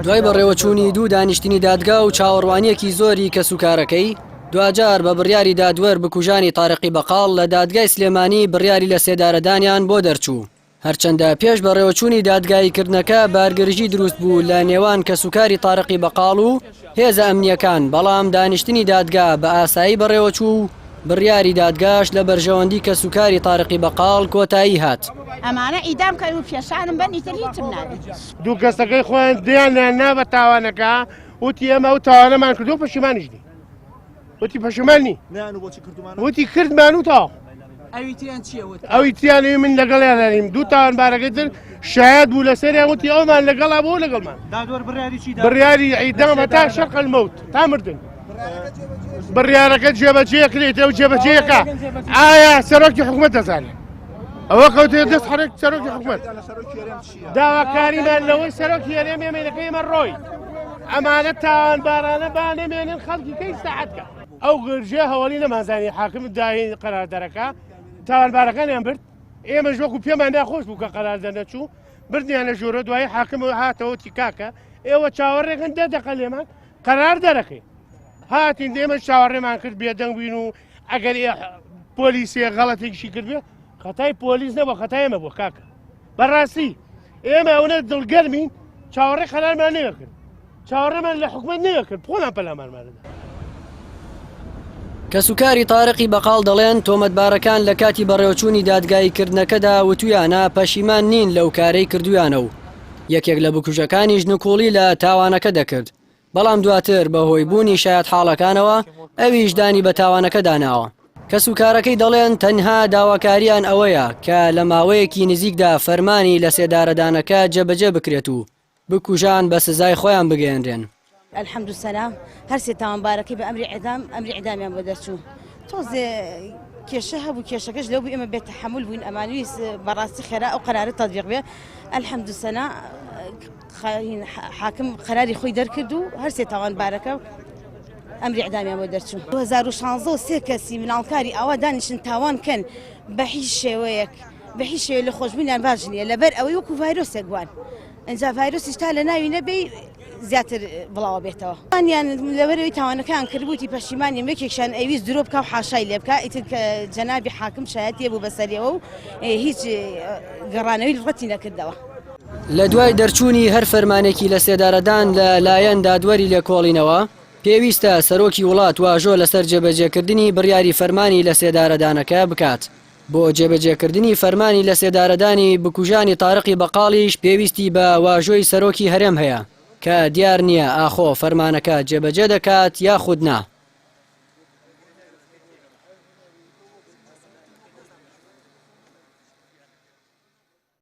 دوای بەڕێوەچوونی دوو دانیشتنی دادگا و چاوەڕوانیەکی زۆری کەسوکارەکەی دوجار بە بڕیاری دادوەر بکوژانی تارقی بەقاڵ لە دادگای سلێمانی بڕیاری لە سێدارەدانیان بۆ دەرچوو. هەرچەندە پێش بەڕێوەچوونی دادگاییکردنەکە بارگرژی دروست بوو لە نێوان کەسوکاری تارقی بەقاڵ و هێزە ئەمنیەکان، بەڵام دانیشتنی دادگا بە ئاسایی بەڕێوەچوو بڕیاری دادگاش لە بەرژەوەندی کەسوکاری تارقی بەقاڵ کۆتایی هات. ئەمانە ئیدام کە و پێشانم بەنیتر هیچم نابێت. دوو کەسەکەی خۆیان دییان نابە تاوانەکە وتی ئەمە و تاوانەمان کردو پەشیمانیشتی وتی پەشیمانی وتی کردمان و تاو ئەوی تیانوی من لەگەڵیانیم دوو تاوانبارەکەی تر شاید بوو لەسەریان وتی ئەومان لەگەڵا بۆ لەگەڵمان بڕیاری ئیدامە تا شەرق المەوت تا مردن. بڕیارەکە جێبەجێ کرێتەوە جێبەجێەکە ئایا سەرۆکی حکوومەت دەزانێت ئەوە کەوتێ دەست حرێک سەرۆکی حکوومەت داواکاریمان لەوەی سەرۆکی هەرێمی ئەمریکایمە ڕۆی ئەمانە تاوانبارانە بانەمێنن خەڵکی کەی ساعەتکە ئەو گرژێ هەوڵی نەمازانی حاکم داهێن قەراردەرەکە تاوانبارەکانیان برد ئێمەش وەکو پێمان ناخۆش بوو کە قەراردە نەچوو بردیانە ژۆرە دوای حاکم هاتەوەتی کاکە ئێوە چاوەڕێکن 10 دقە لێمان قەرار دەرەکەی هاتین ئێمە چاوەڕێمان کرد بێدەنگ بووین و ئەگەر پۆلیسێ غەڵەتێکیشی کردبێ خەتای پۆلیس نەبوو خەتای ئێمە بوو کاکە بەڕاستی ئێمە ئەوەنە دڵگەرمین چاوەڕێ قەرارمان نەکرد چاوەڕێمان لە حکوومەت نەکرد خۆمان پەلامانمانەدا. کەسوکاری تارقی بەقاڵ دەڵێن تۆمەتبارەکان لە کاتی بەڕێوەچوونی دادگاییکردنەکەدا وتویانە پەشیمان نین لەو کارەی کردویانە و یەکێک لە بکوژەکانیش نکۆڵی لە تاوانەکە دەکرد، بەڵام دواتر بەهۆی بوونی شایەت حاڵەکانەوە ئەویش دانی بە تاوانەکە داناوە. کەسوکارەکەی دەڵێن تەنها داواکاریان ئەوەیە کە لە ماوەیەکی نزیکدا فەرمانی لە سێدارەدانەکە جێبەجێ بکرێت و بکوژان بە سزای خۆیان بگەێنرێن. الحەمدوسەلا هەرسێ تاوانبارەکەی بە ئەمری ئیدامیان بۆ دەرچوو تۆزێ کێشە هەبوو کێشەکەش لەو بوو ئێمە بێت تەحەمل بووین ئەمانویست بەڕاستی خێرا ئەو قەرارە تەطبیق بێ الحەمدوسەلا حاکم قەراری خۆی دەرکرد و هەرسێ تاوانبارەکە ئەمری ئیدامیان بۆ دەرچوو. 2016 سێ کەسی مناڵکاری ئەوە دانیشن تاوانکەن بە هیچ شێوەیەک بە هیچ شێوە لە خۆشببوونیان باش نییە لەبەر ئەوەی وەکو ڤایرۆسێک گوان ئەجا ڤایرۆسیش تا لە ناوی نەبێ زیاتر بڵاوە بێتەوە. یان لەبەرەوەی تاوانەکان کردبووتی پەشیمانی یەکێکشان ئەویست درۆ بکە و حاشای لێ بکە ئیتر کە جەنابی حاکم شایەت بوو بەسەریەوە و هیچ گەڕانەوەی ڕەتی نەکردەوە. لە دوای دەرچوونی هەر فەرمانێکی لە سێدارەدان لە لایەن دادوەری لێکۆڵینەوە پێویستە سەرۆکی وڵات واژۆ لەسەر جێبەجێکردنی بڕیاری فەرمانی لە سێدارەدانەکە بکات. بۆ جێبەجێکردنی فەرمانی لە سێدارەدانی بکوژانی تارقی بەقاڵیش پێویستی بە واژۆی سەرۆکی هەرێم هەیە کە دیار نییە ئاخۆ فەرمانەکە جێبەجێ دەکات یاخود نا.